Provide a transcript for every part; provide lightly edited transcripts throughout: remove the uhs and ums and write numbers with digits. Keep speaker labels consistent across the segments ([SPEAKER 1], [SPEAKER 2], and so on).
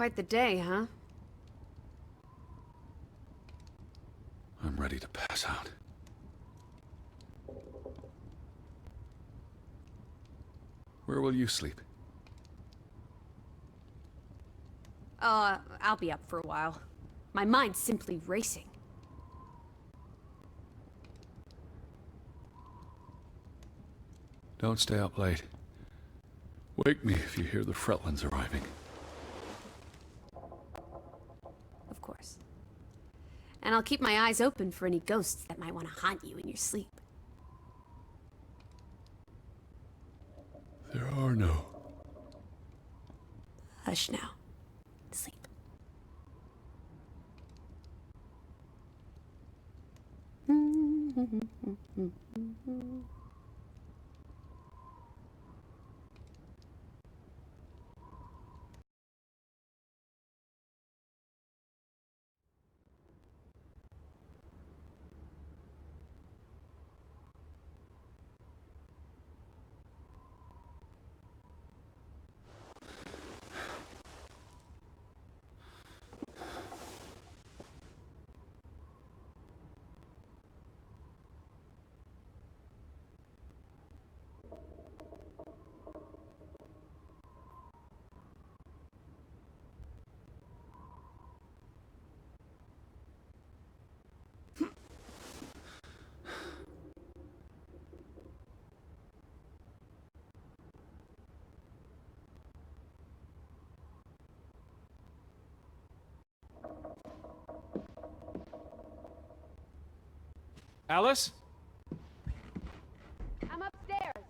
[SPEAKER 1] Quite the day, huh?
[SPEAKER 2] I'm ready to pass out. Where will you sleep?
[SPEAKER 1] I'll be up for a while. My mind's simply racing.
[SPEAKER 2] Don't stay up late. Wake me if you hear the Fretlins arriving.
[SPEAKER 1] Of course. And I'll keep my eyes open for any ghosts that might want to haunt you in your sleep.
[SPEAKER 2] There are no.
[SPEAKER 1] Hush now. Sleep.
[SPEAKER 3] Alice?
[SPEAKER 1] I'm upstairs.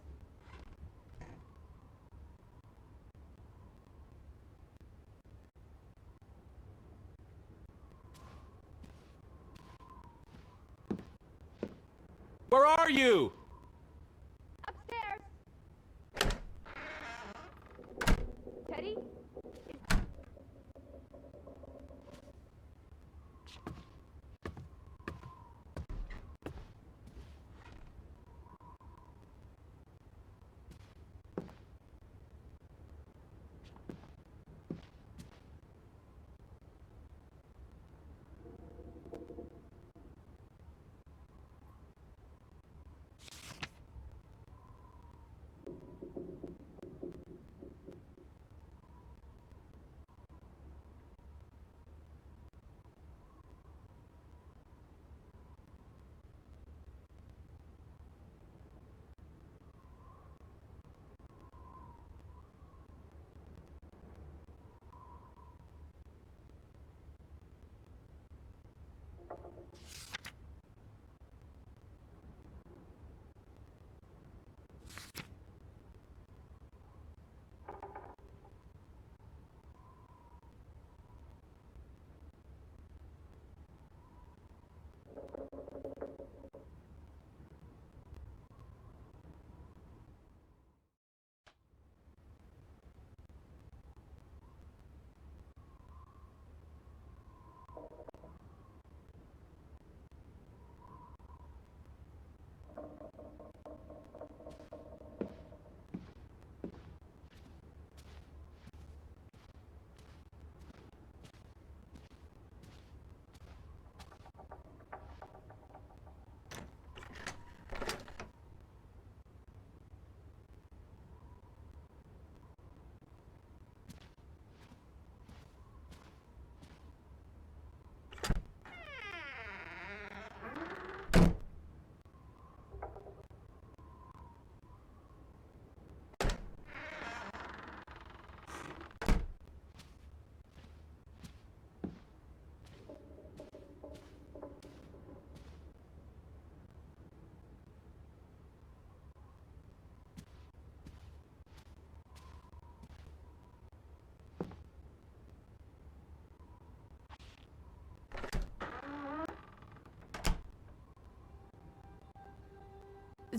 [SPEAKER 3] Where are you?
[SPEAKER 1] Upstairs. Teddy?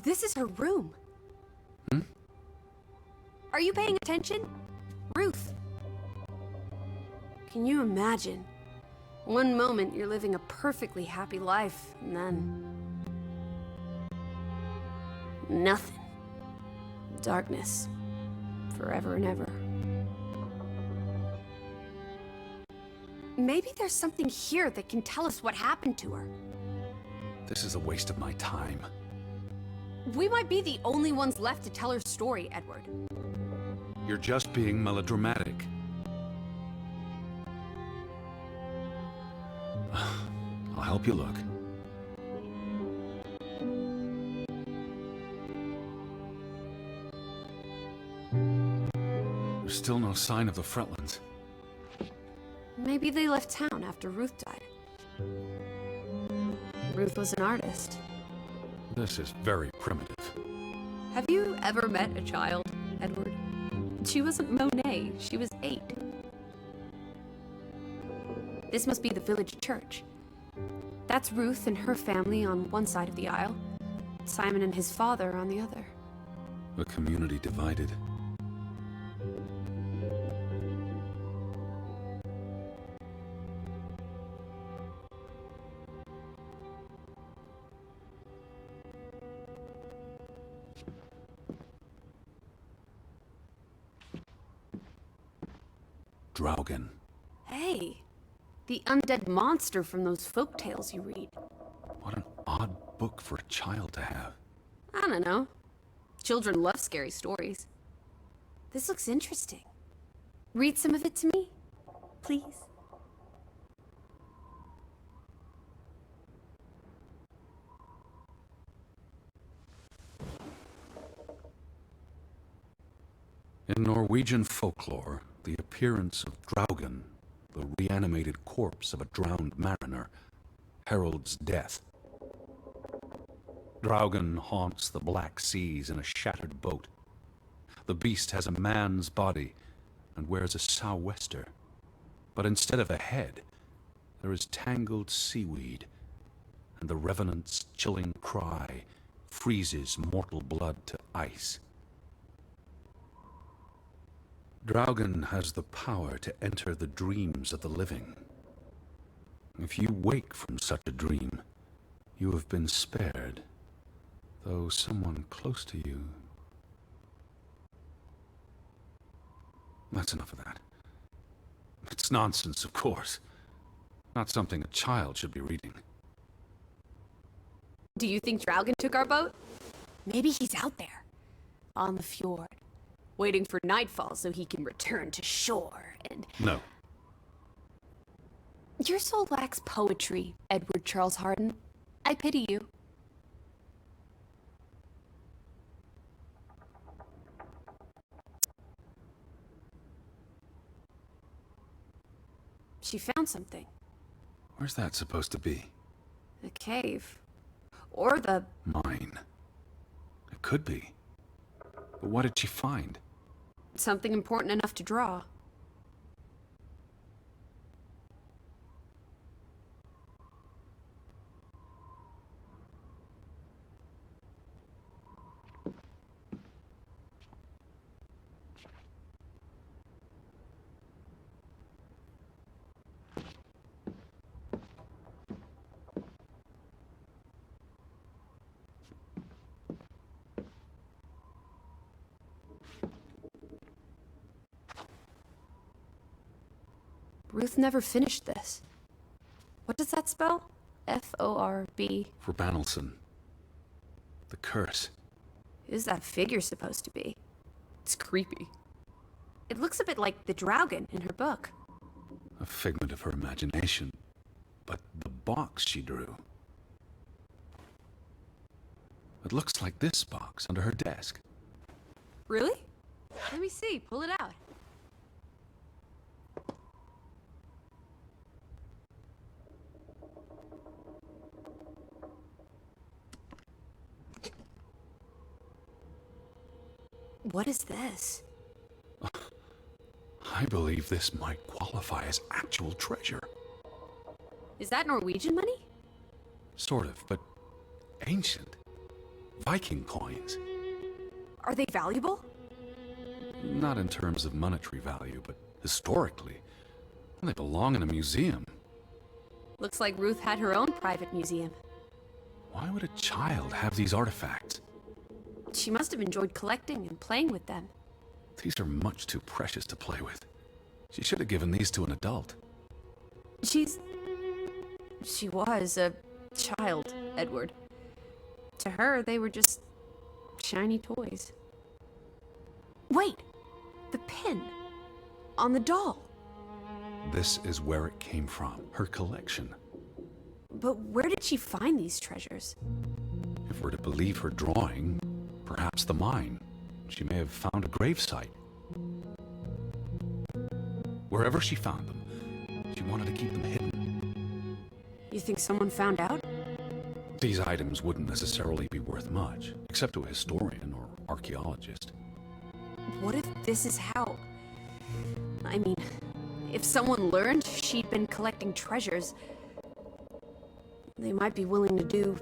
[SPEAKER 1] This is her room.
[SPEAKER 2] Hmm?
[SPEAKER 1] Are you paying attention? Ruth. Can you imagine? One moment you're living a perfectly happy life, and then... nothing. Darkness. Forever and ever. Maybe there's something here that can tell us what happened to her.
[SPEAKER 2] This is a waste of my time.
[SPEAKER 1] We might be the only ones left to tell her story, Edward.
[SPEAKER 2] You're just being melodramatic. I'll help you look. There's still no sign of the Fretlands.
[SPEAKER 1] Maybe they left town after Ruth died. Ruth was an artist.
[SPEAKER 2] This is very primitive.
[SPEAKER 1] Have you ever met a child, Edward? She wasn't Monet, she was 8. This must be the village church. That's Ruth and her family on one side of the aisle, Simon and his father on the other.
[SPEAKER 2] A community divided. Draugen.
[SPEAKER 1] Hey, the undead monster from those folk tales you read.
[SPEAKER 2] What an odd book for a child to have.
[SPEAKER 1] I don't know. Children love scary stories. This looks interesting. Read some of it to me, please.
[SPEAKER 2] In Norwegian folklore, the appearance of Draugen, the reanimated corpse of a drowned mariner, heralds death. Draugen haunts the black seas in a shattered boat. The beast has a man's body and wears a sou'wester. But instead of a head, there is tangled seaweed, and the revenant's chilling cry freezes mortal blood to ice. Draugen has the power to enter the dreams of the living. If you wake from such a dream, you have been spared, though someone close to you... That's enough of that. It's nonsense, of course. Not something a child should be reading.
[SPEAKER 1] Do you think Draugen took our boat? Maybe he's out there, on the fjord, waiting for nightfall so he can return to shore and...
[SPEAKER 2] No.
[SPEAKER 1] Your soul lacks poetry, Edward Charles Harden. I pity you. She found something.
[SPEAKER 2] Where's that supposed to be?
[SPEAKER 1] A cave. Or the...
[SPEAKER 2] Mine. It could be. But what did she find?
[SPEAKER 1] something important enough to draw. Ruth never finished this. What does that spell? F-O-R-B.
[SPEAKER 2] For Banelson. The curse.
[SPEAKER 1] Who's that figure supposed to be? It's creepy. It looks a bit like the Draugen in her book.
[SPEAKER 2] A figment of her imagination. But the box she drew... It looks like this box under her desk.
[SPEAKER 1] Really? Let me see. Pull it out. What is this?
[SPEAKER 2] I believe this might qualify as actual treasure.
[SPEAKER 1] Is that Norwegian money?
[SPEAKER 2] Sort of, but ancient. Viking coins.
[SPEAKER 1] Are they valuable?
[SPEAKER 2] Not in terms of monetary value, but historically. They belong in a museum.
[SPEAKER 1] Looks like Ruth had her own private museum.
[SPEAKER 2] Why would a child have these artifacts?
[SPEAKER 1] She must have enjoyed collecting and playing with them.
[SPEAKER 2] These are much too precious to play with. She should have given these to an adult.
[SPEAKER 1] She was a child, Edward. To her, they were just shiny toys. Wait! The pin! On the doll!
[SPEAKER 2] This is where it came from, her collection.
[SPEAKER 1] But where did she find these treasures?
[SPEAKER 2] If we're to believe her drawing, perhaps the mine. She may have found a gravesite. Wherever she found them, she wanted to keep them hidden.
[SPEAKER 1] You think someone found out?
[SPEAKER 2] These items wouldn't necessarily be worth much, except to a historian or archaeologist.
[SPEAKER 1] What if this is how... I mean, if someone learned she'd been collecting treasures, they might be willing to do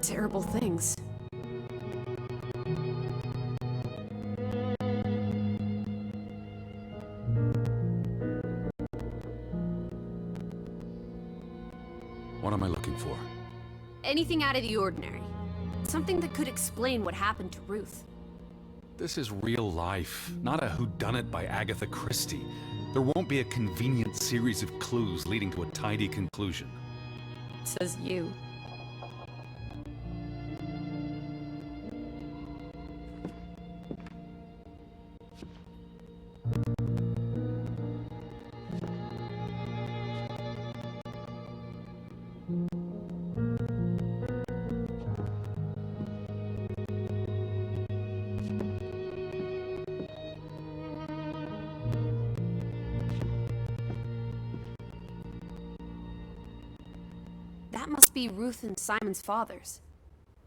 [SPEAKER 1] terrible things.
[SPEAKER 2] What am I looking for?
[SPEAKER 1] Anything out of the ordinary. Something that could explain what happened to Ruth.
[SPEAKER 2] This is real life, not a whodunit by Agatha Christie. There won't be a convenient series of clues leading to a tidy conclusion.
[SPEAKER 1] Says you. That must be Ruth and Simon's fathers.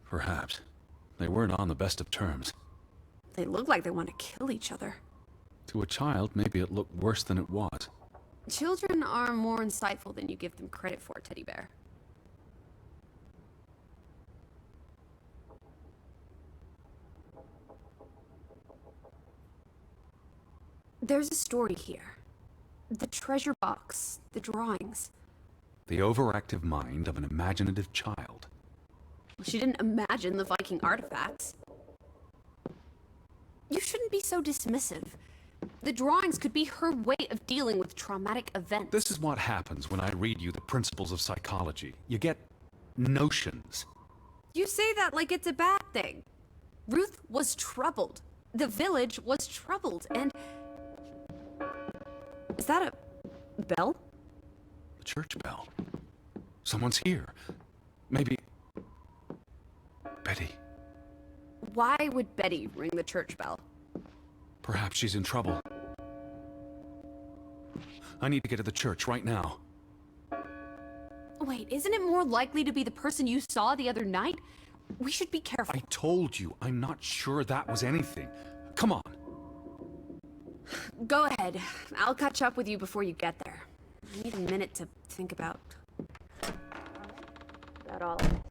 [SPEAKER 2] Perhaps. They weren't on the best of terms.
[SPEAKER 1] They look like they want to kill each other.
[SPEAKER 2] To a child, maybe it looked worse than it was.
[SPEAKER 1] Children are more insightful than you give them credit for, Teddy Bear. There's a story here. The treasure box, the drawings.
[SPEAKER 2] The overactive mind of an imaginative child.
[SPEAKER 1] She didn't imagine the Viking artifacts. You shouldn't be so dismissive. The drawings could be her way of dealing with traumatic events.
[SPEAKER 2] This is what happens when I read you the principles of psychology. You get notions.
[SPEAKER 1] You say that like it's a bad thing. Ruth was troubled. The village was troubled, and... Is that a bell?
[SPEAKER 2] The church bell. Someone's here. Maybe... Betty.
[SPEAKER 1] Why would Betty ring the church bell?
[SPEAKER 2] Perhaps she's in trouble. I need to get to the church right now.
[SPEAKER 1] Wait, isn't it more likely to be the person you saw the other night? We should be careful.
[SPEAKER 2] I told you, I'm not sure that was anything. Come on.
[SPEAKER 1] Go ahead. I'll catch up with you before you get there. I need a minute to think about all of it.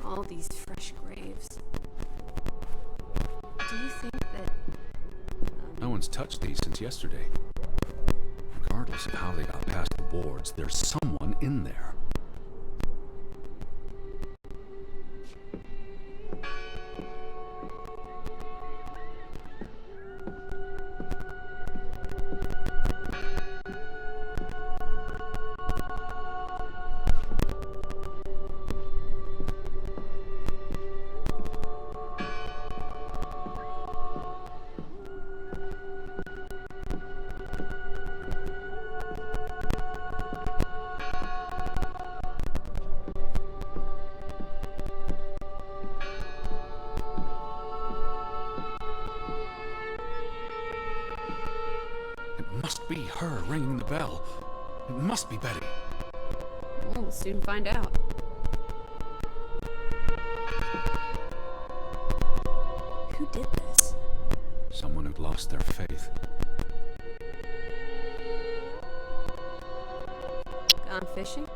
[SPEAKER 1] All these fresh graves. Do you think that...
[SPEAKER 2] No one's touched these since yesterday. Regardless, of how they got past the boards, there's someone in there. Be her ringing the bell. It must be Betty.
[SPEAKER 1] We'll soon find out. Who did this?
[SPEAKER 2] Someone who'd lost their faith.
[SPEAKER 1] Gone fishing?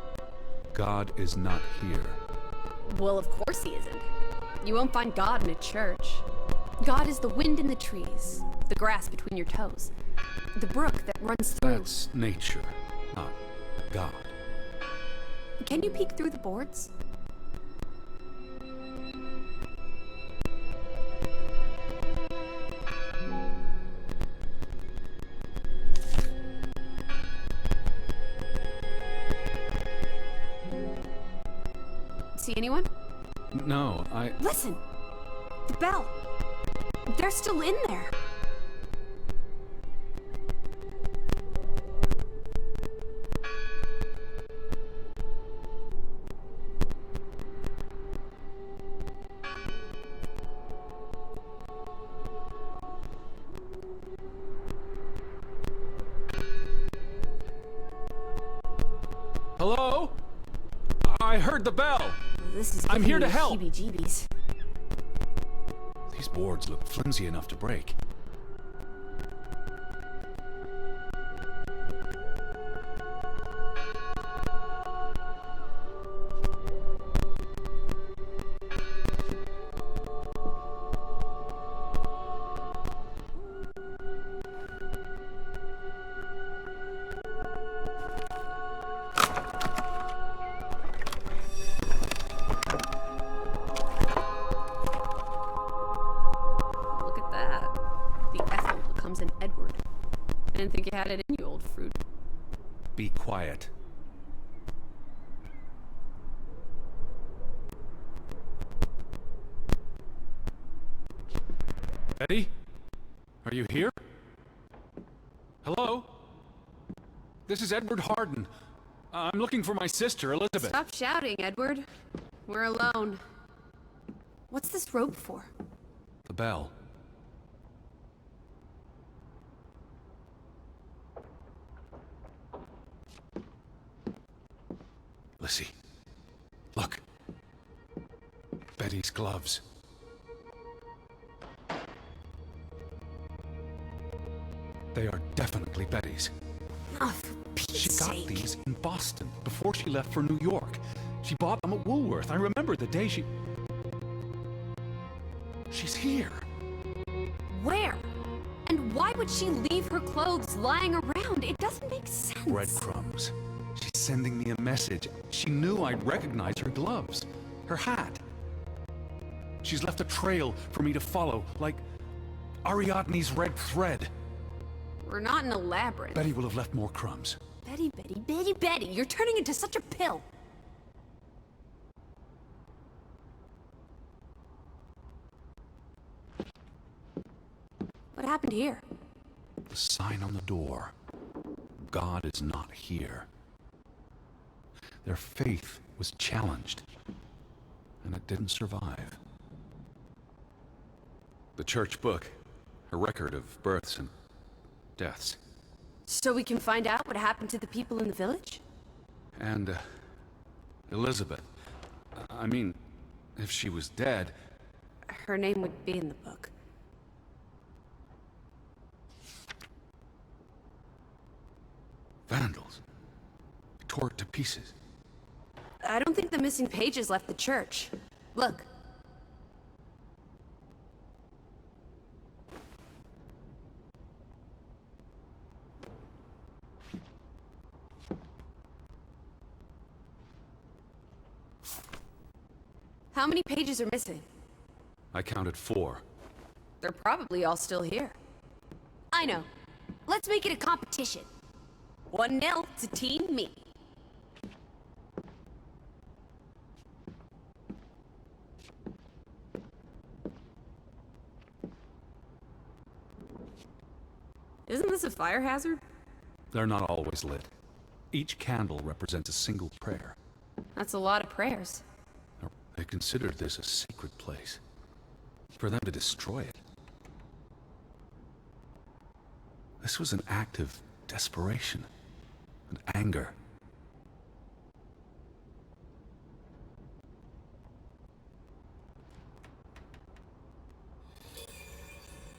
[SPEAKER 2] God is not here.
[SPEAKER 1] Well, of course he isn't. You won't find God in a church. God is the wind in the trees, the grass between your toes, the brook that runs through.
[SPEAKER 2] That's nature, not God.
[SPEAKER 1] Can you peek through the boards? See anyone?
[SPEAKER 2] No,
[SPEAKER 1] Listen! The bell! They're still in there!
[SPEAKER 3] Hello? I heard the bell.
[SPEAKER 1] This is
[SPEAKER 3] I'm here to help.
[SPEAKER 1] Heebie-jeebies.
[SPEAKER 2] these boards look flimsy enough to break.
[SPEAKER 1] I didn't think you had it in you, old fruit.
[SPEAKER 2] Be quiet.
[SPEAKER 3] Betty? Are you here? Hello? This is Edward Harden. I'm looking for my sister, Elizabeth.
[SPEAKER 1] Stop shouting, Edward. We're alone. What's this rope for?
[SPEAKER 2] The bell. Lissy, look. Betty's gloves. They are definitely Betty's.
[SPEAKER 1] Oh, for Pete's
[SPEAKER 2] She got
[SPEAKER 1] sake.
[SPEAKER 2] these in Boston before she left for New York. She bought them at Woolworth. I remember the day She's here.
[SPEAKER 1] Where? And why would she leave her clothes lying around? It doesn't make sense.
[SPEAKER 2] Breadcrumbs. She's sending me a message. She knew I'd recognize her gloves, her hat. She's left a trail for me to follow, like Ariadne's red thread.
[SPEAKER 1] We're not in a labyrinth.
[SPEAKER 2] Betty will have left more crumbs.
[SPEAKER 1] Betty, you're turning into such a pill. What happened here?
[SPEAKER 2] The sign on the door. God is not here. Their faith was challenged, and it didn't survive. The church book, a record of births and deaths.
[SPEAKER 1] So we can find out what happened to the people in the village?
[SPEAKER 2] And, Elizabeth. I mean, if she was dead...
[SPEAKER 1] Her name would be in the book.
[SPEAKER 2] Vandals. Tore it to pieces.
[SPEAKER 1] I don't think the missing pages left the church. Look. How many pages are missing?
[SPEAKER 2] I counted 4.
[SPEAKER 1] They're probably all still here. I know. Let's make it a competition. 1-0 to Team Me. Isn't this a fire hazard?
[SPEAKER 2] They're not always lit. Each candle represents a single prayer.
[SPEAKER 1] That's a lot of prayers.
[SPEAKER 2] They considered this a sacred place. For them to destroy it. This was an act of desperation and anger.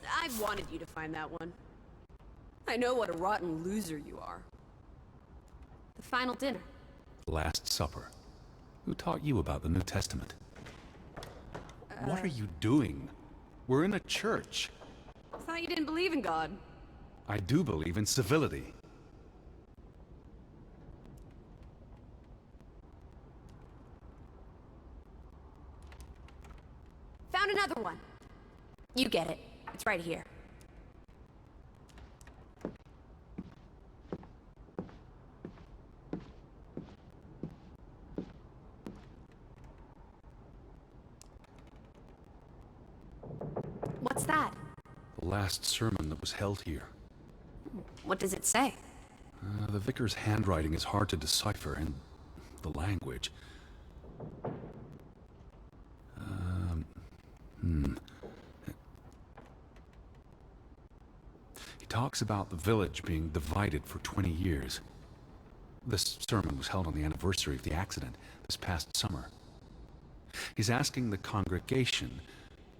[SPEAKER 1] I wanted you to find that one. I know what a rotten loser you are. The final dinner.
[SPEAKER 2] Last Supper. Who taught you about the New Testament? What are you doing? We're in a church.
[SPEAKER 1] I thought you didn't believe in God.
[SPEAKER 2] I do believe in civility.
[SPEAKER 1] Found another one. You get it. It's right here. What's that?
[SPEAKER 2] The last sermon that was held here.
[SPEAKER 1] What does it say?
[SPEAKER 2] The vicar's handwriting is hard to decipher, and the language. He talks about the village being divided for 20 years. This sermon was held on the anniversary of the accident this past summer. He's asking the congregation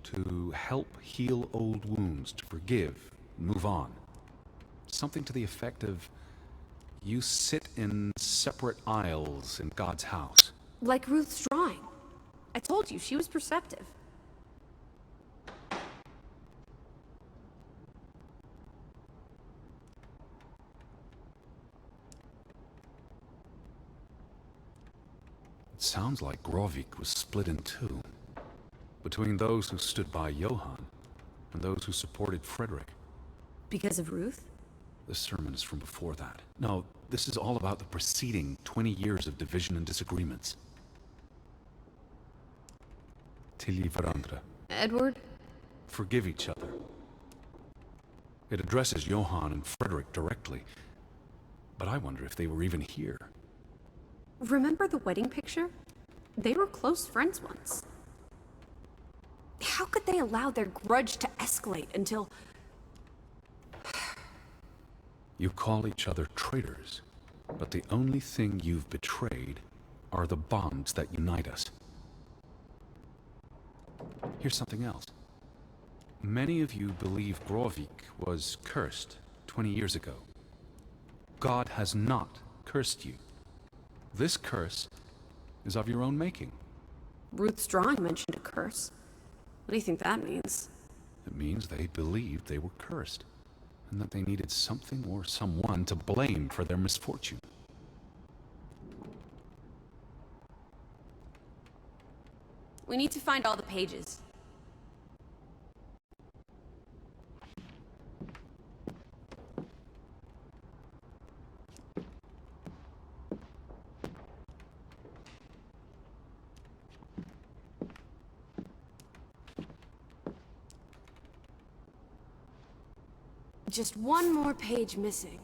[SPEAKER 2] to help heal old wounds, to forgive, move on. Something to the effect of, you sit in separate aisles in God's house.
[SPEAKER 1] Like Ruth's drawing. I told you, she was perceptive.
[SPEAKER 2] It sounds like Grovik was split in two, between those who stood by Johann and those who supported Frederick.
[SPEAKER 1] Because of Ruth?
[SPEAKER 2] This sermon is from before that. No, this is all about the preceding 20 years of division and disagreements. Tilly varandra.
[SPEAKER 1] Edward?
[SPEAKER 2] Forgive each other. It addresses Johann and Frederick directly, but I wonder if they were even here.
[SPEAKER 1] Remember the wedding picture? They were close friends once. How could they allow their grudge to escalate until...
[SPEAKER 2] You call each other traitors, but the only thing you've betrayed are the bonds that unite us. Here's something else. Many of you believe Grovik was cursed 20 years ago. God has not cursed you. This curse is of your own making.
[SPEAKER 1] Ruth's drawing mentioned a curse. What do you think that means?
[SPEAKER 2] It means they believed they were cursed, and that they needed something or someone to blame for their misfortune.
[SPEAKER 1] We need to find all the pages. Just one more page missing.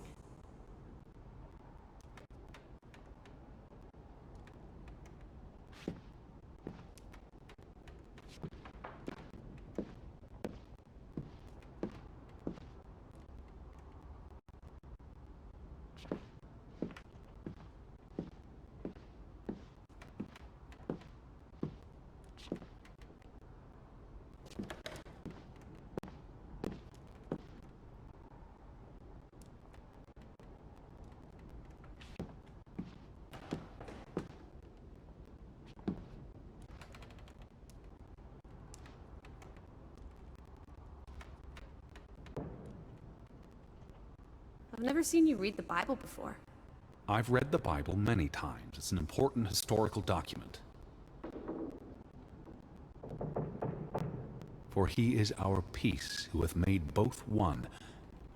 [SPEAKER 1] I've never seen you read the Bible before.
[SPEAKER 2] I've read the Bible many times. It's an important historical document. For he is our peace, who hath made both one,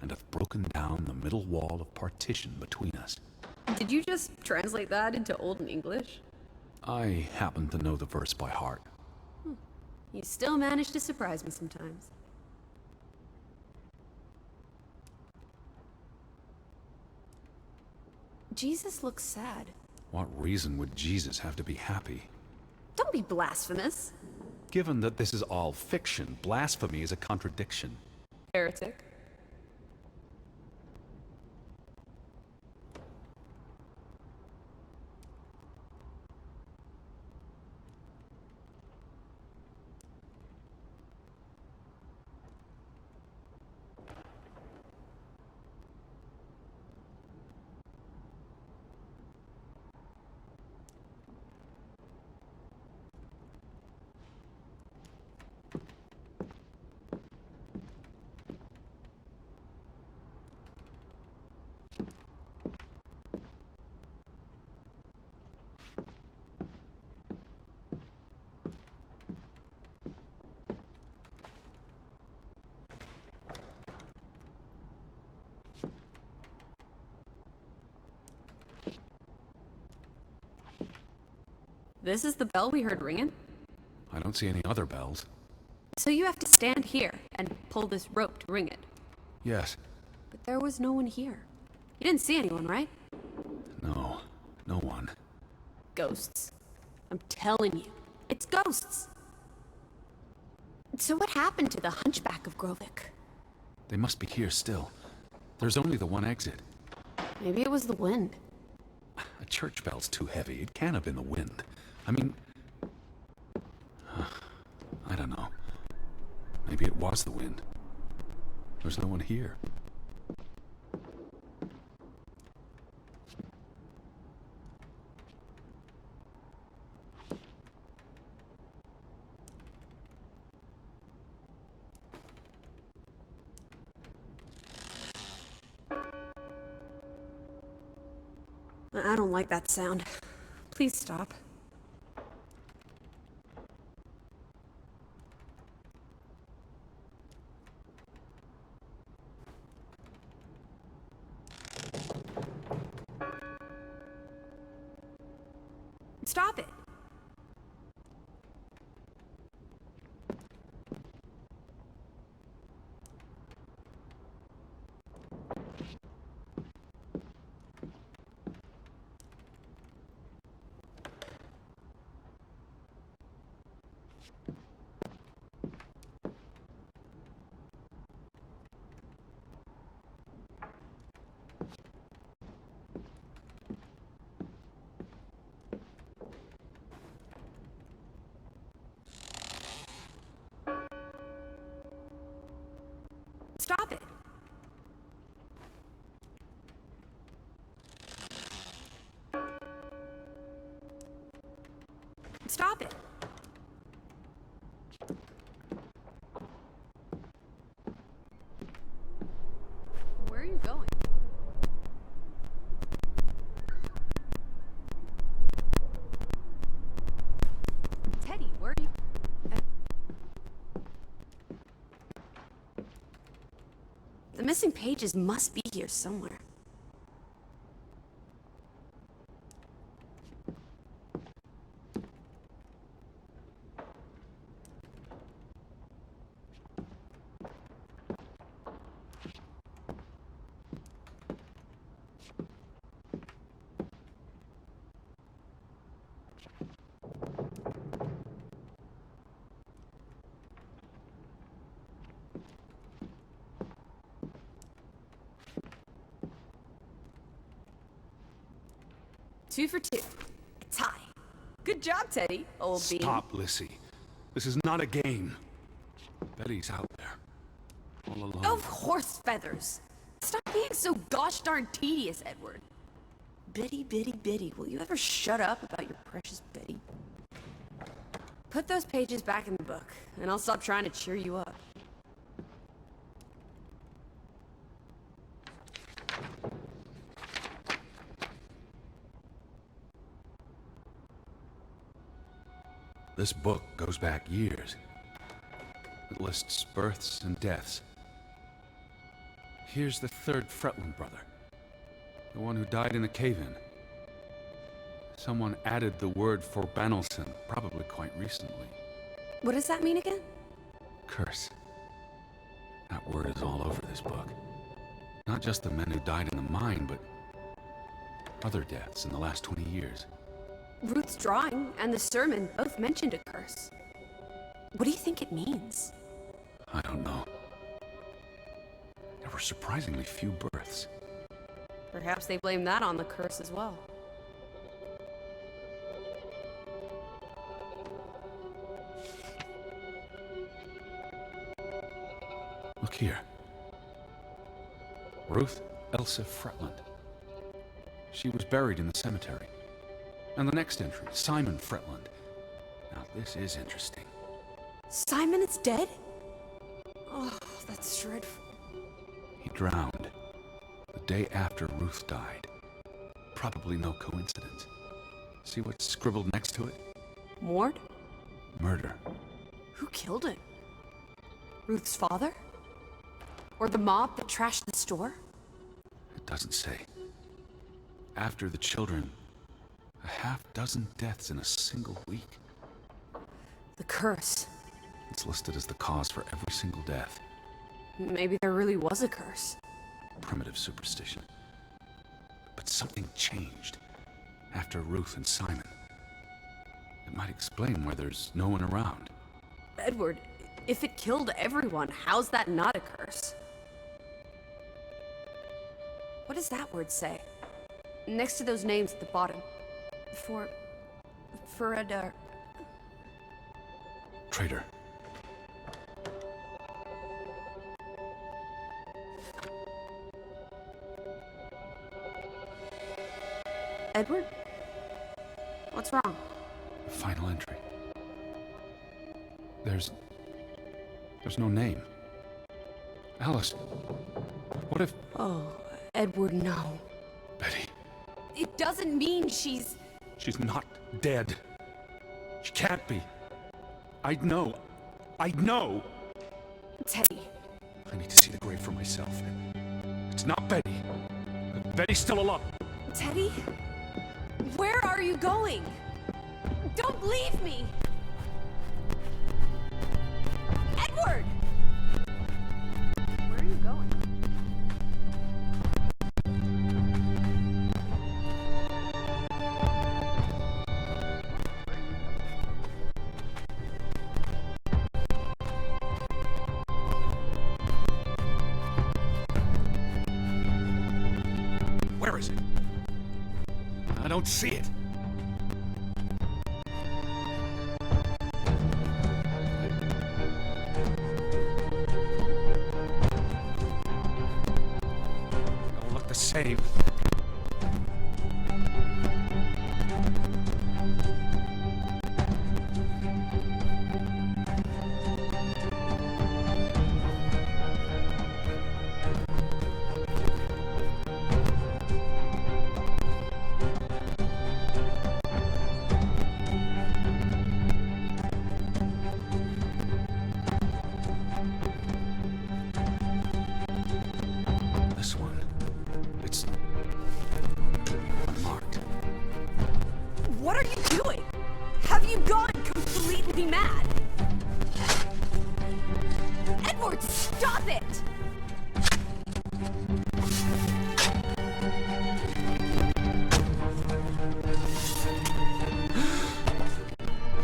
[SPEAKER 2] and hath broken down the middle wall of partition between us.
[SPEAKER 1] Did you just translate that into Old English?
[SPEAKER 2] I happen to know the verse by heart.
[SPEAKER 1] You still manage to surprise me sometimes. Jesus looks sad.
[SPEAKER 2] What reason would Jesus have to be happy?
[SPEAKER 1] Don't be blasphemous.
[SPEAKER 2] Given that this is all fiction, blasphemy is a contradiction.
[SPEAKER 1] Heretic. This is the bell we heard ringing?
[SPEAKER 2] I don't see any other bells.
[SPEAKER 1] So you have to stand here and pull this rope to ring it.
[SPEAKER 2] Yes.
[SPEAKER 1] But there was no one here. You didn't see anyone, right?
[SPEAKER 2] No. No one.
[SPEAKER 1] Ghosts. I'm telling you, it's ghosts. So what happened to the hunchback of Grovik?
[SPEAKER 2] They must be here still. There's only the one exit.
[SPEAKER 1] Maybe it was the wind.
[SPEAKER 2] A church bell's too heavy. It can't have been the wind. I mean... I don't know. Maybe it was the wind. There's no one here.
[SPEAKER 1] I don't like that sound. Please stop. Stop it. Stop it. Stop it. Where are you going? Teddy, where are you? The missing pages must be here somewhere. Two for two. Tie. Good job, Teddy, old bean.
[SPEAKER 2] Stop, Lissy. This is not a game. Betty's out there. All alone.
[SPEAKER 1] Of horse feathers. Stop being so gosh darn tedious, Edward. Biddy, biddy, biddy. Will you ever shut up about your precious Betty? Put those pages back in the book, and I'll stop trying to cheer you up.
[SPEAKER 2] This book goes back years. It lists births and deaths. Here's the third Fretland brother. The one who died in a cave-in. Someone added the word for Banelson, probably quite recently.
[SPEAKER 1] What does that mean again?
[SPEAKER 2] Curse. That word is all over this book. Not just the men who died in the mine, but other deaths in the last 20 years.
[SPEAKER 1] Ruth's drawing and the sermon both mentioned a curse. What do you think it means?
[SPEAKER 2] I don't know. There were surprisingly few births.
[SPEAKER 1] Perhaps they blame that on the curse as well.
[SPEAKER 2] Look here. Ruth Elsa Fretland. She was buried in the cemetery. And the next entry, Simon Fretland. Now this is interesting.
[SPEAKER 1] Simon is dead? Oh, that's dreadful.
[SPEAKER 2] He drowned the day after Ruth died. Probably no coincidence. See what's scribbled next to it?
[SPEAKER 1] Mord?
[SPEAKER 2] Murder.
[SPEAKER 1] Who killed him? Ruth's father? Or the mob that trashed the store?
[SPEAKER 2] It doesn't say. After the children, a half-dozen deaths in a single week.
[SPEAKER 1] The curse.
[SPEAKER 2] It's listed as the cause for every single death.
[SPEAKER 1] Maybe there really was a curse.
[SPEAKER 2] Primitive superstition. But something changed after Ruth and Simon. It might explain why there's no one around.
[SPEAKER 1] Edward, if it killed everyone, how's that not a curse? What does that word say? Next to those names at the bottom. Predatore.
[SPEAKER 2] Traitor.
[SPEAKER 1] Edward? What's wrong?
[SPEAKER 2] The final entry. There's no name. Alice, what if...
[SPEAKER 1] Oh, Edward, no.
[SPEAKER 2] Betty.
[SPEAKER 1] It doesn't mean she's...
[SPEAKER 2] She's not dead. She can't be. I'd know.
[SPEAKER 1] Teddy.
[SPEAKER 2] I need to see the grave for myself. It's not Betty. Betty's still alive.
[SPEAKER 1] Teddy? Where are you going? Don't leave me! Edward! Where are you going?
[SPEAKER 2] Where is it? I don't see it. They all look the same. This one, it's unmarked.
[SPEAKER 1] What are you doing? Have you gone completely mad? Edward, stop it!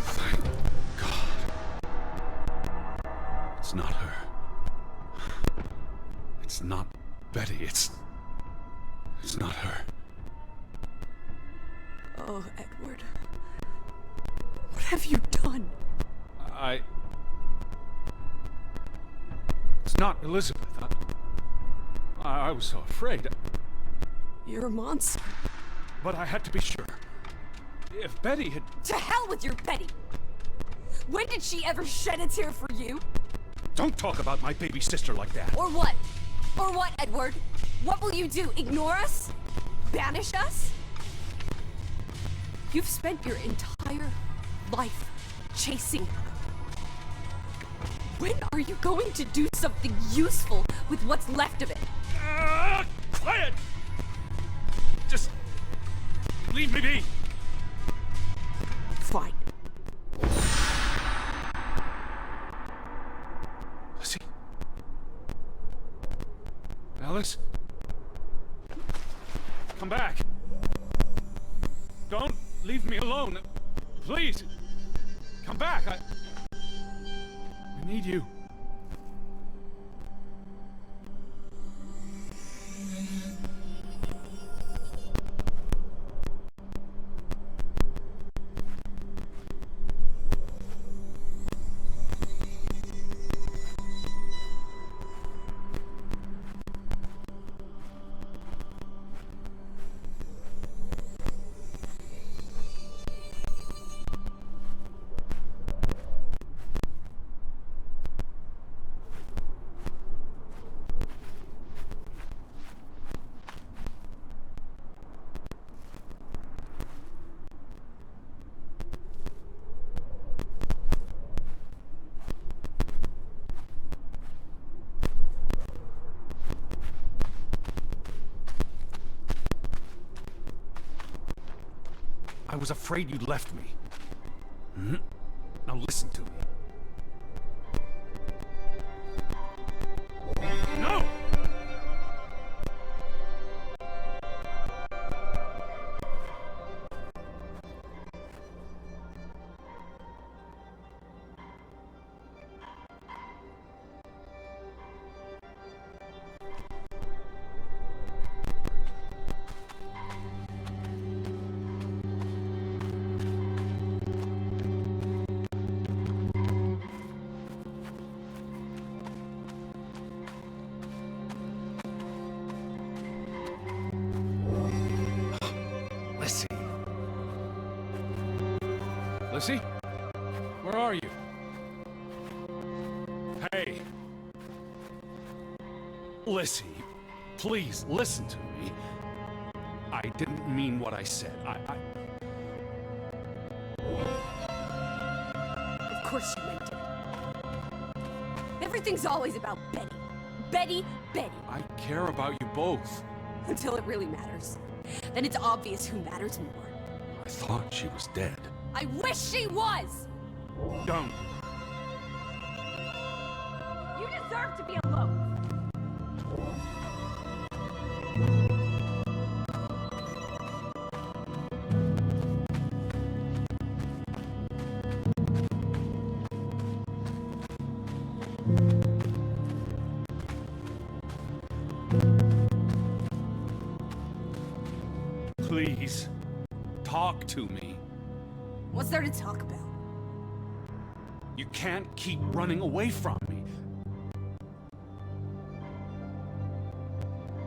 [SPEAKER 2] Thank God. It's not her. It's not Betty. It's not her.
[SPEAKER 1] Oh, Edward. What have you done?
[SPEAKER 2] It's not Elizabeth. I was so afraid.
[SPEAKER 1] You're a monster.
[SPEAKER 2] But I had to be sure. If Betty had...
[SPEAKER 1] To hell with your Betty! When did she ever shed a tear for you?
[SPEAKER 2] Don't talk about my baby sister like that.
[SPEAKER 1] Or what? Or what, Edward? What will you do? Ignore us? Banish us? You've spent your entire life chasing her. When are you going to do something useful with what's left of it?
[SPEAKER 3] Quiet! Just leave me be.
[SPEAKER 1] Fine.
[SPEAKER 3] Lizzie? Alice? Come back. Don't leave me alone. Please. Come back. I need you. I was afraid you'd left me. Now listen to me. No! Lizzie? Where are you? Hey! Lizzie, please listen to me. I didn't mean what I said.
[SPEAKER 1] Of course you meant it. Everything's always about Betty. Betty, Betty.
[SPEAKER 3] I care about you both.
[SPEAKER 1] Until it really matters. Then it's obvious who matters more.
[SPEAKER 2] I thought she was dead.
[SPEAKER 1] I wish she was!
[SPEAKER 3] Don't.
[SPEAKER 1] You deserve to be alone.
[SPEAKER 3] Please, talk to me.
[SPEAKER 1] What's there to talk about?
[SPEAKER 3] You can't keep running away from me.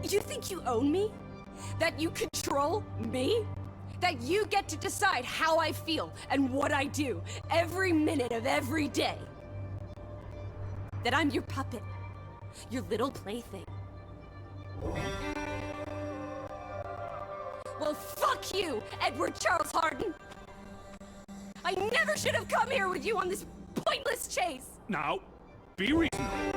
[SPEAKER 1] You think you own me? That you control me? That you get to decide how I feel and what I do every minute of every day? That I'm your puppet, your little plaything? Well, fuck you, Edward Charles Harden! I never should have come here with you on this pointless chase!
[SPEAKER 3] Now, be reasonable.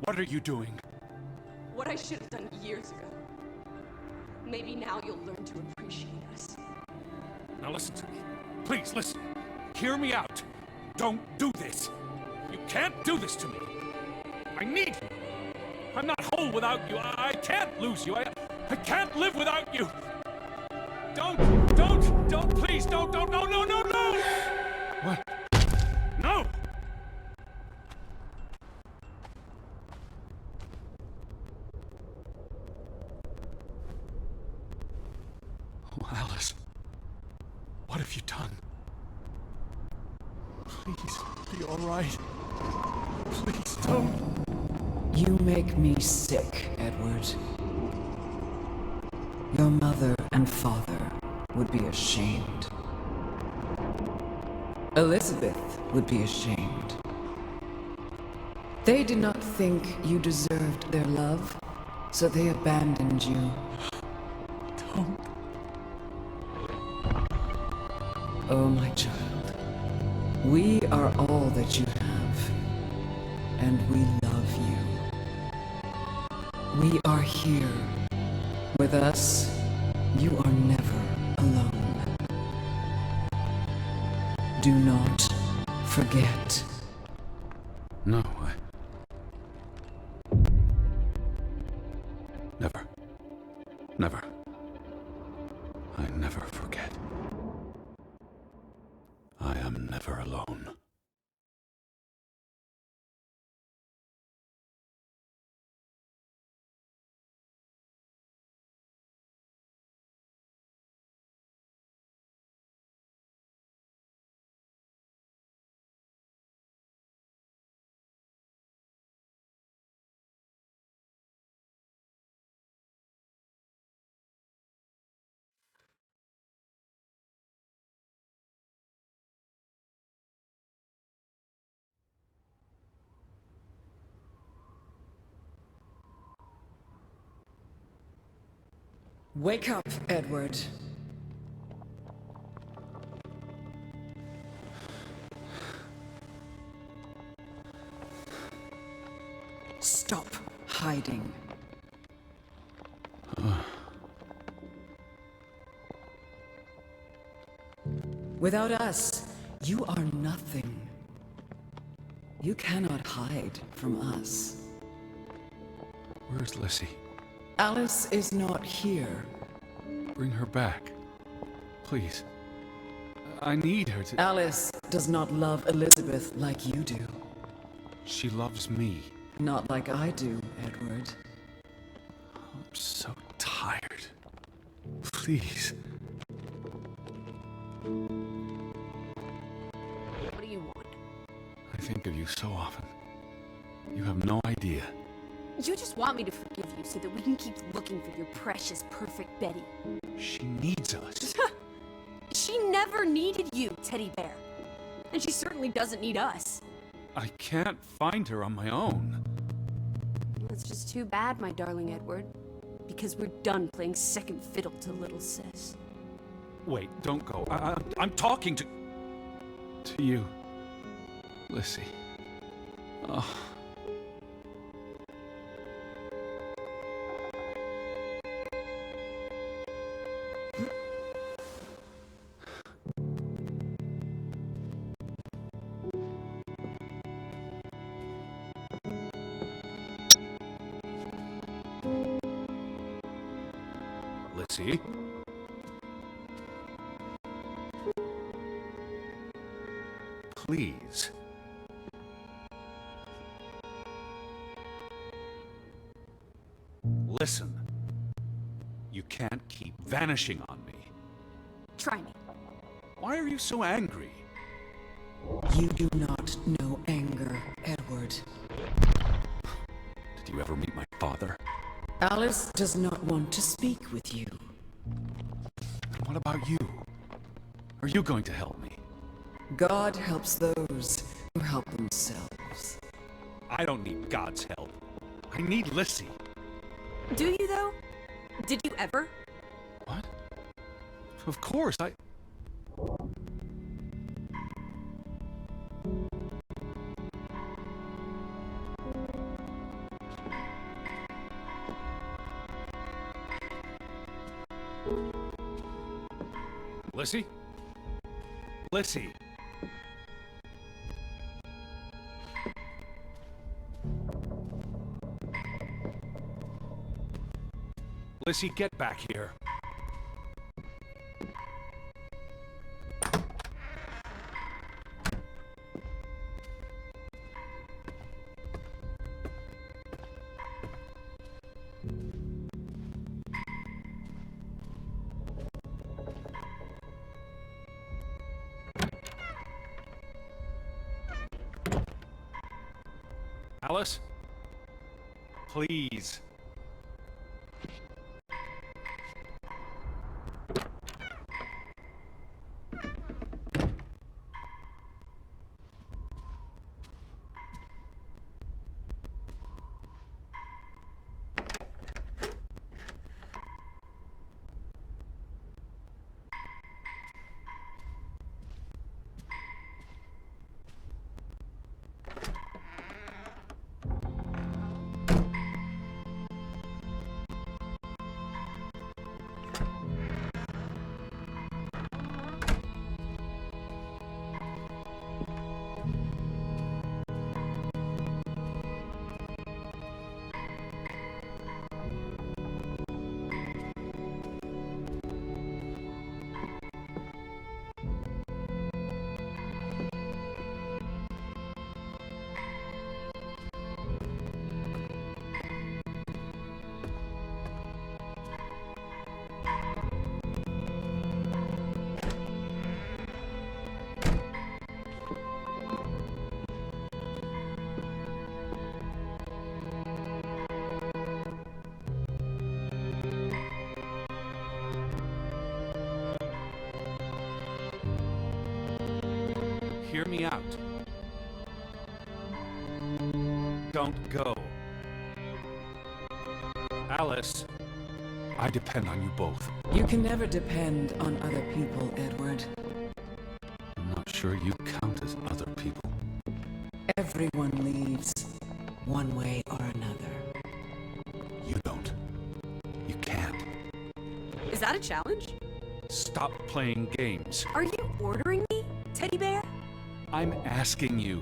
[SPEAKER 3] What are you doing?
[SPEAKER 1] What I should have done years ago. Maybe now you'll learn to appreciate us.
[SPEAKER 3] Now listen to me. Please, listen. Hear me out. Don't do this. You can't do this to me. I need you. I'm not whole without you. I can't lose you. I can't live without you. Don't, please, don't, no. What? No! Oh, Alice. What have you done? Please, be all right. Please don't.
[SPEAKER 4] You make me sick, Edward. Your mother and father would be ashamed. Elizabeth would be ashamed. They did not think you deserved their love, so they abandoned you.
[SPEAKER 3] Don't.
[SPEAKER 4] Oh, my child. We are all that you have, and we love you. We are here. With us, you are never alone. Do not forget.
[SPEAKER 2] No, Never. Never. I never forget. I am never alone.
[SPEAKER 4] Wake up, Edward. Stop hiding. Without us, you are nothing. You cannot hide from us.
[SPEAKER 2] Where's Lissy?
[SPEAKER 4] Alice is not here.
[SPEAKER 2] Bring her back. Please. I need her to...
[SPEAKER 4] Alice does not love Elizabeth like you do.
[SPEAKER 2] She loves me.
[SPEAKER 4] Not like I do, Edward.
[SPEAKER 2] I'm so tired. Please.
[SPEAKER 1] What do you want?
[SPEAKER 2] I think of you so often. You have no idea.
[SPEAKER 1] You just want me to forgive you so that we can keep looking for your precious, perfect Betty.
[SPEAKER 2] She needs us.
[SPEAKER 1] She never needed you, teddy bear. And she certainly doesn't need us.
[SPEAKER 2] I can't find her on my own.
[SPEAKER 1] That's just too bad, my darling Edward. Because we're done playing second fiddle to little sis.
[SPEAKER 2] Wait, don't go. I'm talking to you. Lissy. Oh. Lissy? Please. Listen. You can't keep vanishing on me.
[SPEAKER 1] Try me.
[SPEAKER 2] Why are you so angry?
[SPEAKER 4] You do not know anger, Edward.
[SPEAKER 2] Did you ever meet my father?
[SPEAKER 4] Alice does not want to speak with you.
[SPEAKER 2] And what about you? Are you going to help me?
[SPEAKER 4] God helps those who help themselves.
[SPEAKER 2] I don't need God's help. I need Lissy.
[SPEAKER 1] Do you, though? Did you ever?
[SPEAKER 2] What? Of course, Lissy? Lissy! Lissy, get back here.
[SPEAKER 3] Alice? Please. Hear me out. Don't go. Alice, I depend on you both.
[SPEAKER 4] You can never depend on other people, Edward.
[SPEAKER 2] I'm not sure you count as other people.
[SPEAKER 4] Everyone leaves, one way or another.
[SPEAKER 2] You don't. You can't.
[SPEAKER 1] Is that a challenge?
[SPEAKER 2] Stop playing games.
[SPEAKER 1] Are you ordering me, teddy bear?
[SPEAKER 2] I'm asking you.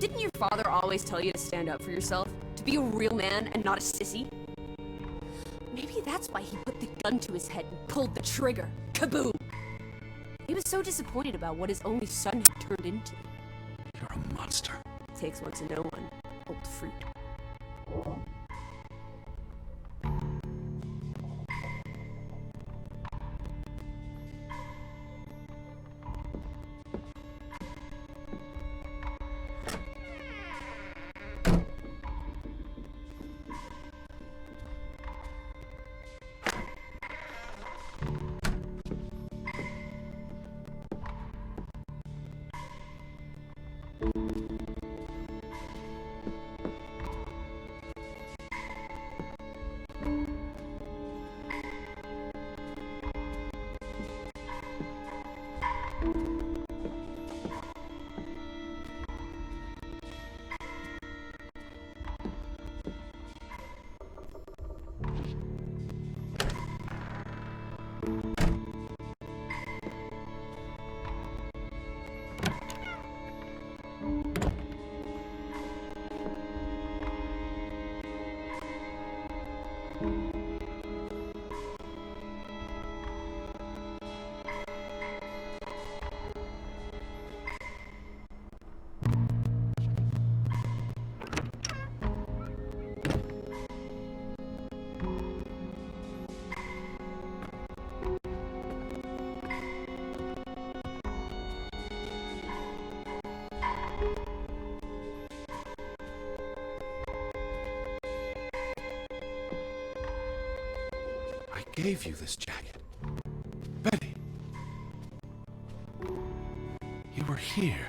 [SPEAKER 1] Didn't your father always tell you to stand up for yourself? To be a real man and not a sissy? Maybe that's why he put the gun to his head and pulled the trigger. Kaboom! He was so disappointed about what his only son had turned into.
[SPEAKER 2] You're a monster.
[SPEAKER 1] Takes one to know one. Old fruit.
[SPEAKER 2] I gave you this jacket. Betty. You were here.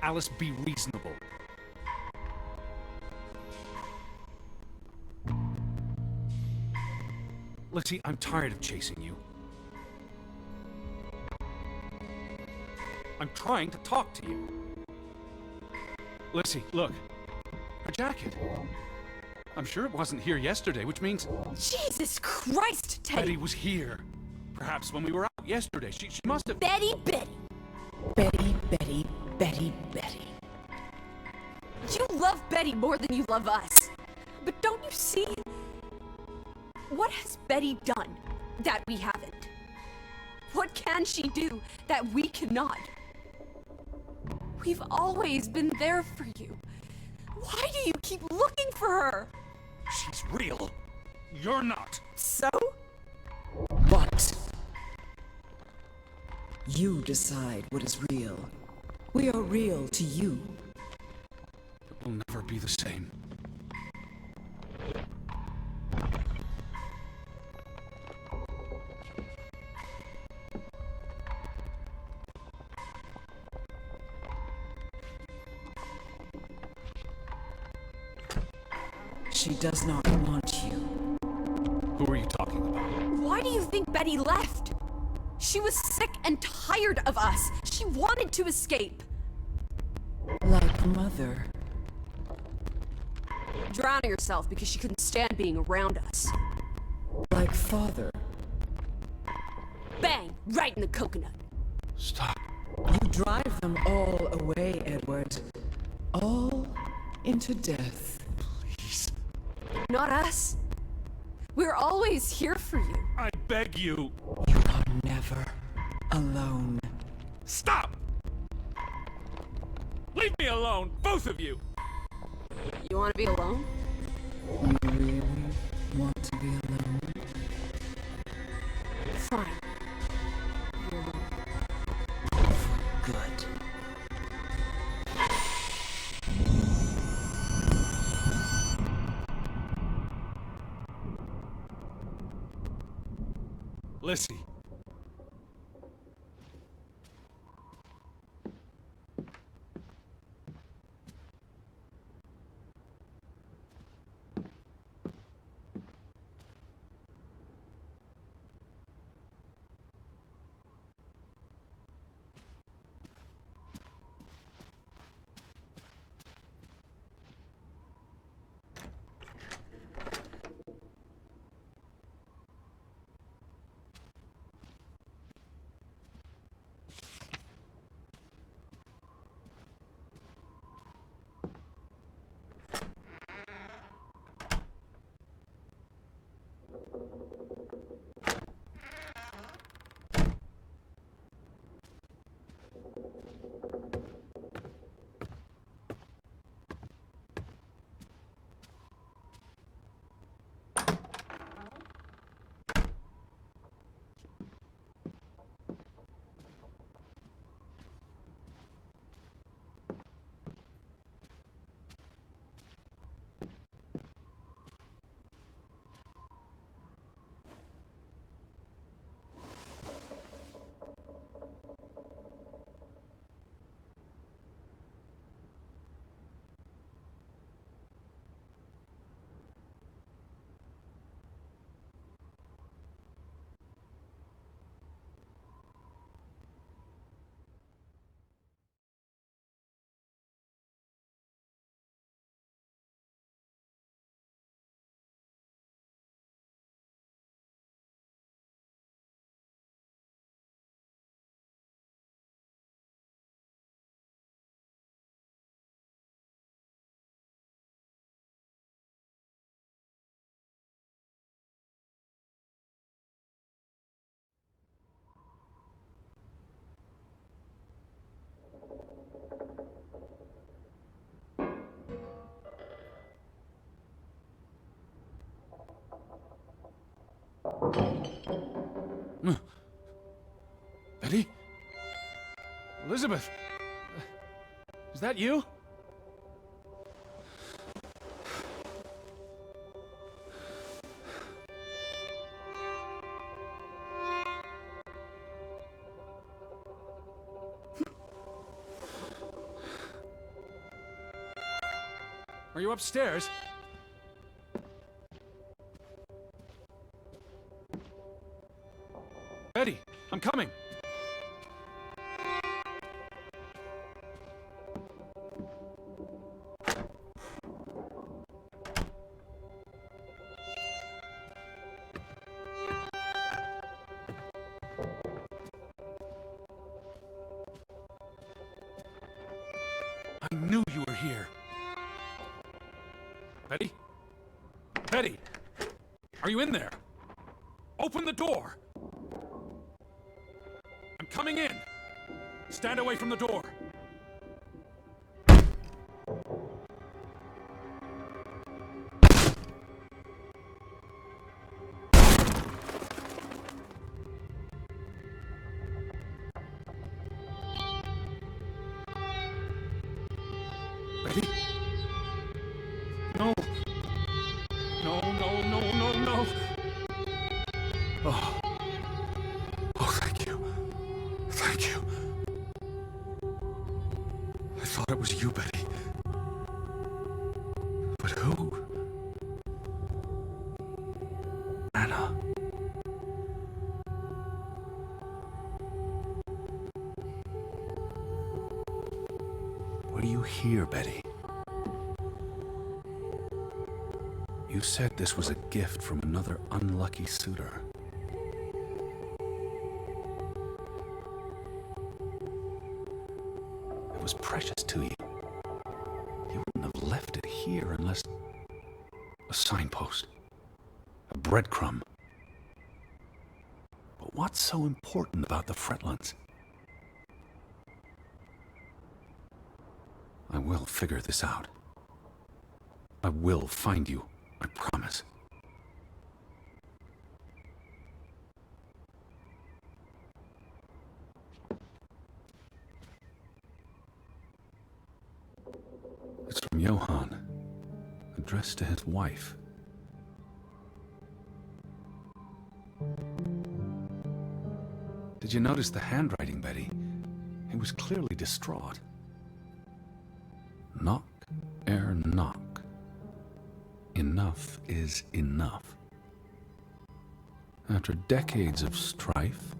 [SPEAKER 3] Alice, be reasonable. Lizzie, I'm tired of chasing you. I'm trying to talk to you. Lizzie, look. Her jacket. I'm sure it wasn't here yesterday, which means
[SPEAKER 1] Jesus Christ, Teddy!
[SPEAKER 3] Betty was here. Perhaps when we were out yesterday. She must have...
[SPEAKER 1] Betty, Betty!
[SPEAKER 4] Betty, Betty, Betty, Betty.
[SPEAKER 1] You love Betty more than you love us. But don't you see? What has Betty done that we haven't? What can she do that we cannot? We've always been there for you. Why do you keep looking for her?
[SPEAKER 3] She's real. You're not.
[SPEAKER 1] So?
[SPEAKER 4] What? You decide what is real. We are real to you.
[SPEAKER 2] It will never be the same.
[SPEAKER 4] She does not want you.
[SPEAKER 2] Who are you talking about?
[SPEAKER 1] Why do you think Betty left? She was sick and tired of us. She wanted to escape.
[SPEAKER 4] Like mother.
[SPEAKER 1] Drowning herself because she couldn't stand being around us.
[SPEAKER 4] Like father.
[SPEAKER 1] Bang! Right in the coconut.
[SPEAKER 2] Stop.
[SPEAKER 4] You drive them all away, Edward. All into death.
[SPEAKER 2] Please.
[SPEAKER 1] Not us. We're always here for you.
[SPEAKER 3] I beg you.
[SPEAKER 4] You are never alone.
[SPEAKER 3] Stop! Leave me alone, both of you!
[SPEAKER 1] You want to be alone?
[SPEAKER 4] You really want to be alone?
[SPEAKER 1] Fine. You're alone.
[SPEAKER 4] Good.
[SPEAKER 3] Lissy.
[SPEAKER 2] Betty? Elizabeth? Is that you? Are you upstairs? Betty, I'm coming. I knew you were here.
[SPEAKER 3] Betty? Betty! Are you in there? Open the door! I'm coming in! Stand away from the door! Betty? No. No, no, no, no, no. Oh. Oh, thank you. Thank you. I thought it was you, Betty. But who? Anna. What do you hear, Betty? You said this was a gift from another unlucky suitor. It was precious to you. You wouldn't have left it here unless... a signpost. A breadcrumb. But what's so important about the Fretlands? I will figure this out. I will find you. I promise. It's from Johann, addressed to his wife. Did you notice the handwriting, Betty? He was clearly distraught. Knock ere knock. Enough is enough. After decades of strife,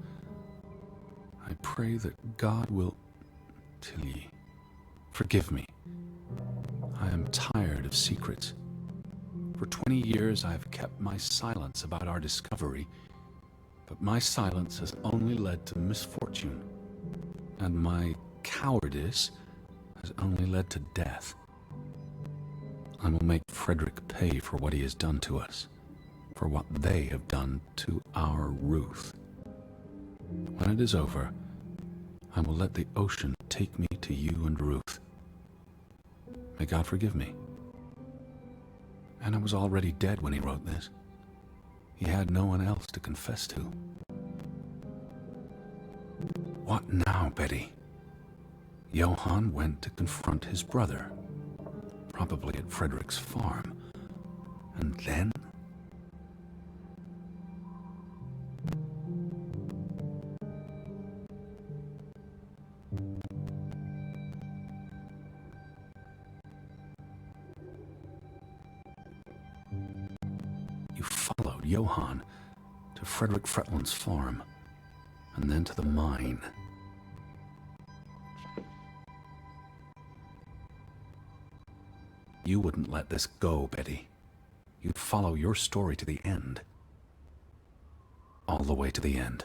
[SPEAKER 3] I pray that God will... Tilly, forgive me. I am tired of secrets. For 20 years I have kept my silence about our discovery, but my silence has only led to misfortune, and my cowardice has only led to death. I will make Frederick pay for what he has done to us, for what they have done to our Ruth. When it is over, I will let the ocean take me to you and Ruth. May God forgive me. Anna was already dead when he wrote this. He had no one else to confess to. What now, Betty? Johann went to confront his brother, probably at Frederick's farm. And then? You followed Johann to Frederick Fretland's farm, and then to the mine. You wouldn't let this go, Betty. You'd follow your story to the end. All the way to the end.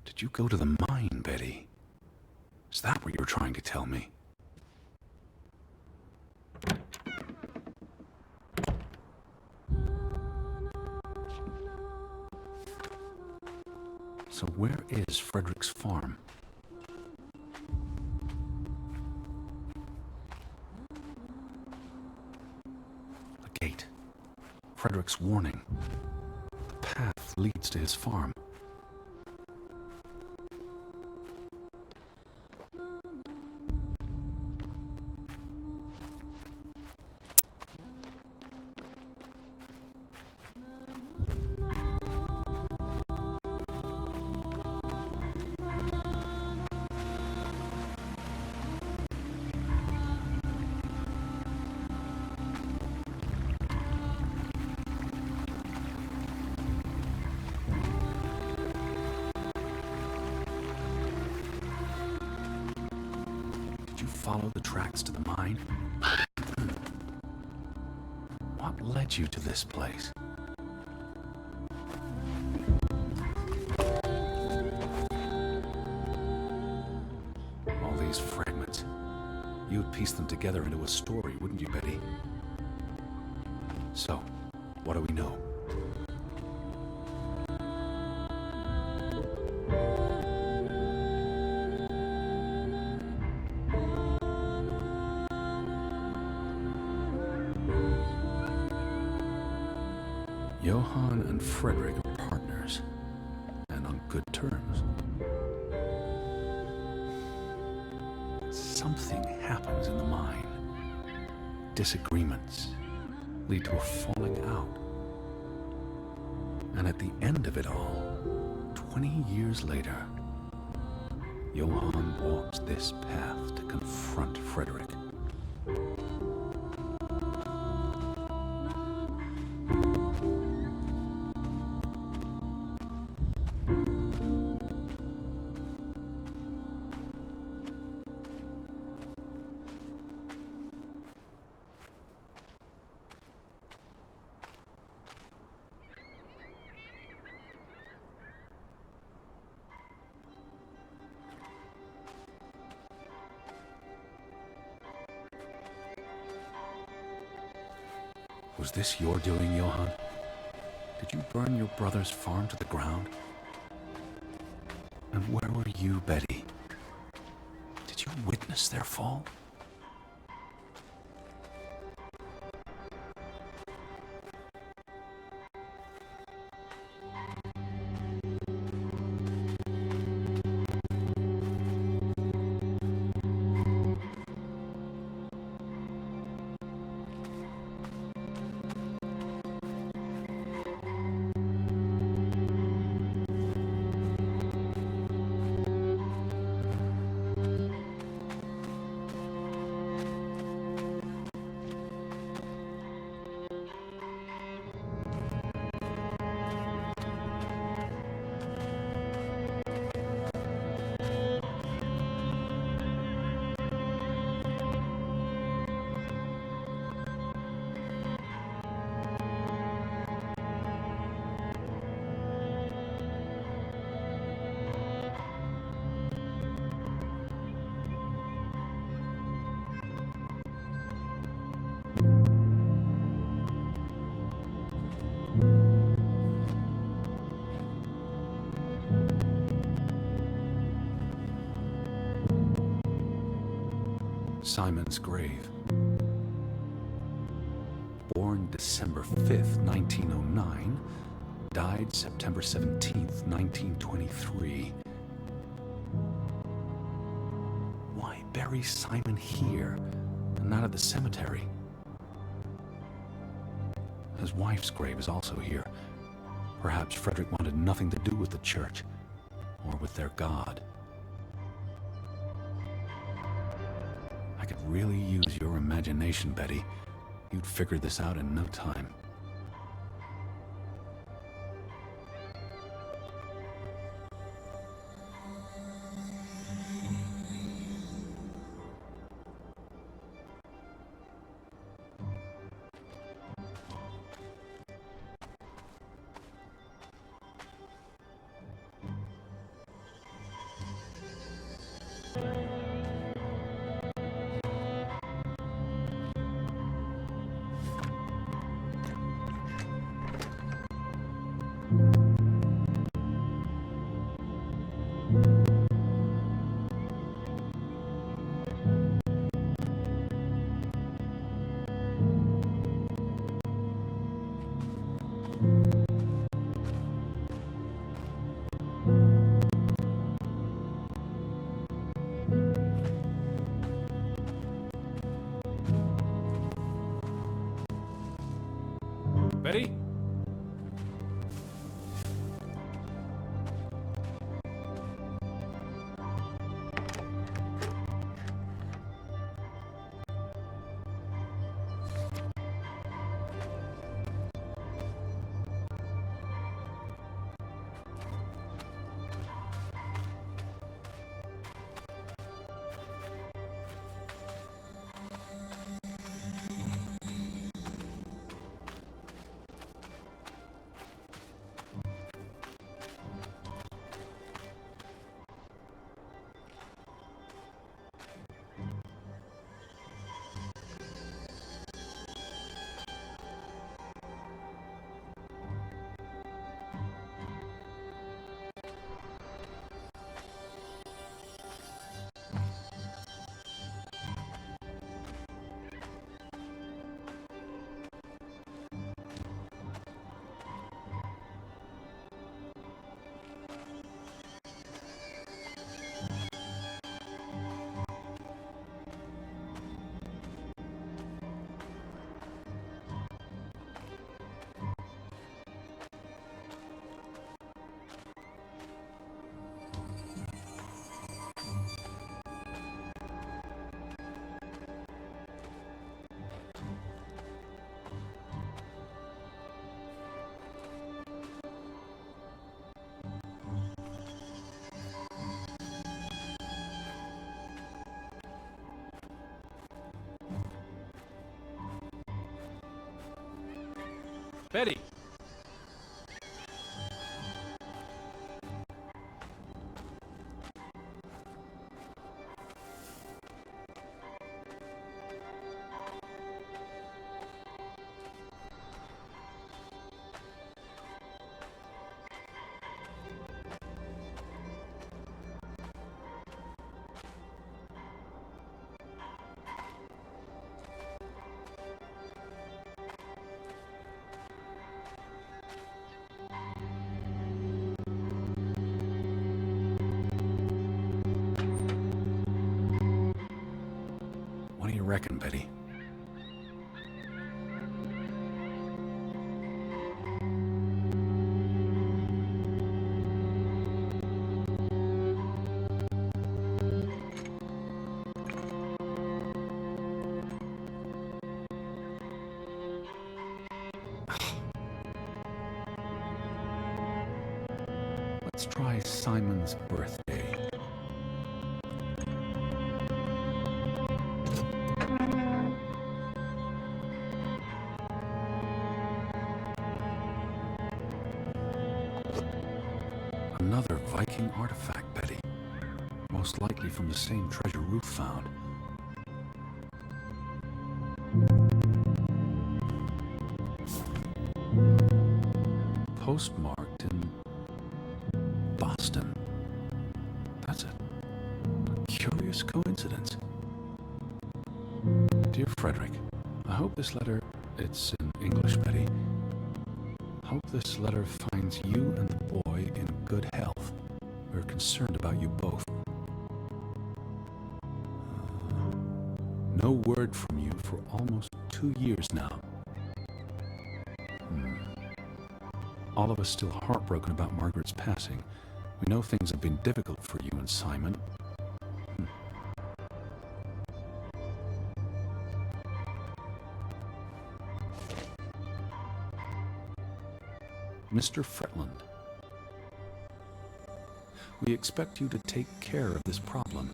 [SPEAKER 3] Did you go to the mine, Betty? Is that what you were trying to tell me?
[SPEAKER 2] So where is Frederick's farm? The gate. Frederick's warning. The path leads to his farm. Follow the tracks to the mine? What led you to this place? All these fragments. You'd piece them together into a story, wouldn't you, Betty? So, what do we know? Johann and Frederick are partners, and on good terms. Something happens in the mine. Disagreements lead to a falling out. And at the end of it all, 20 years later, Johann walks this path to confront Frederick. Was this your doing, Johann? Did you burn your brother's farm to the ground? And where were you, Betty? Did you witness their fall? Simon's grave. Born December 5th, 1909, died September 17th, 1923. Why bury Simon here and not at the cemetery? His wife's grave is also here. Perhaps Frederick wanted nothing to do with the church or with their God. I could really use your imagination, Betty. You'd figure this out in no time. Betty! What do you reckon, Betty? Let's try Simon's birthday. Another Viking artifact, Betty. Most likely from the same treasure Ruth found. Postmarked in Boston. That's a curious coincidence. Dear Frederick, I hope this letter, it's in English, Betty. Hope this letter finds you and the boy in good health. We're concerned about you both. No word from you for almost 2 years now. All of us still heartbroken about Margaret's passing. We know things have been difficult for you and Simon. Mr. Fretland, we expect you to take care of this problem.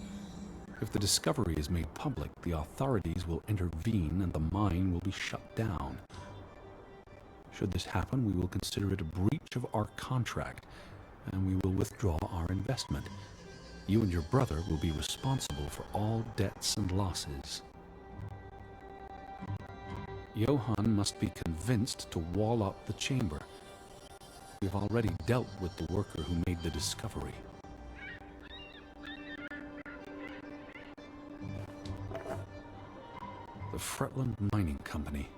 [SPEAKER 2] If the discovery is made public, the authorities will intervene and the mine will be shut down. Should this happen, we will consider it a breach of our contract, and we will withdraw our investment. You and your brother will be responsible for all debts and losses. Johann must be convinced to wall up the chamber. We've already dealt with the worker who made the discovery. The Fretland Mining Company.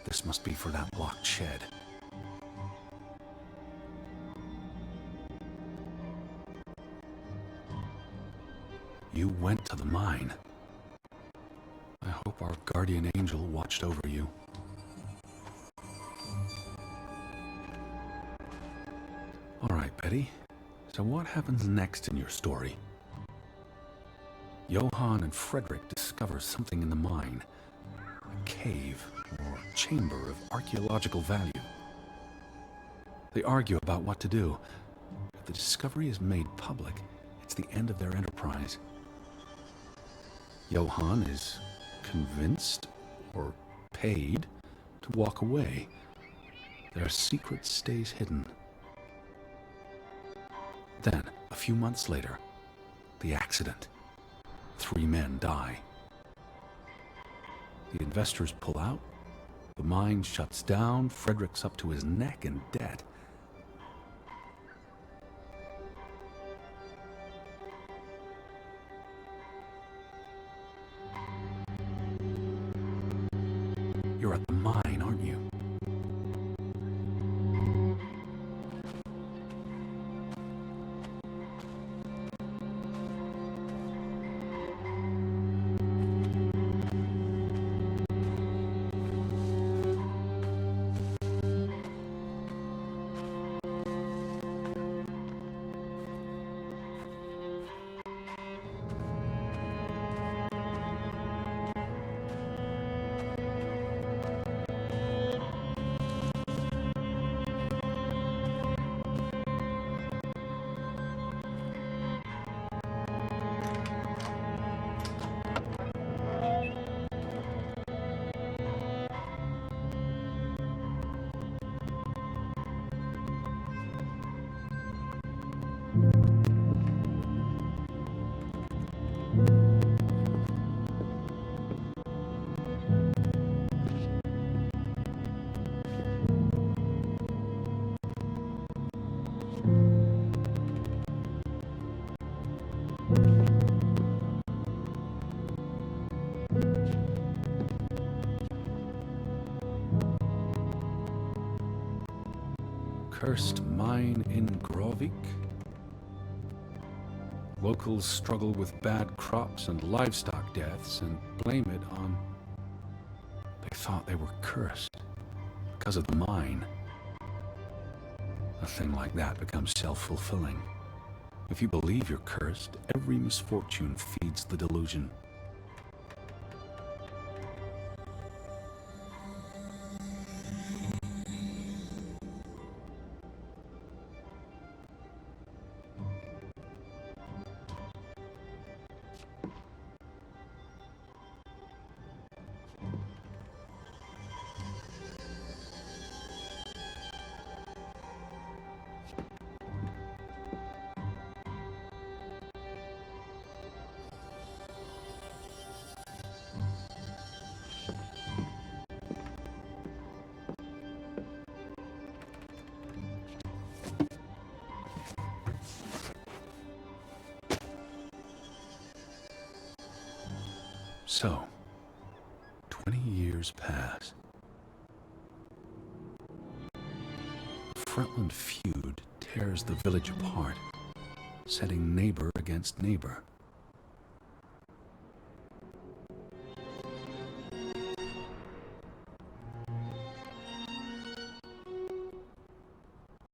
[SPEAKER 2] This must be for that blocked shed. You went to the mine. I hope our guardian angel watched over you. All right, Betty. So what happens next in your story? Johann and Frederick discover something in the mine. A cave or chamber of archaeological value. They argue about what to do. If the discovery is made public, it's the end of their enterprise. Johann is convinced or paid to walk away. Their secret stays hidden. Then, a few months later, the accident. 3 men die. The investors pull out. The mine shuts down. Frederick's up to his neck in debt. You're at the mine, aren't you? Cursed mine in Grovik? Locals struggle with bad crops and livestock deaths and blame it on... They thought they were cursed because of the mine. A thing like that becomes self-fulfilling. If you believe you're cursed, every misfortune feeds the delusion. So, 20 years pass. The Fretland feud tears the village apart, setting neighbor against neighbor.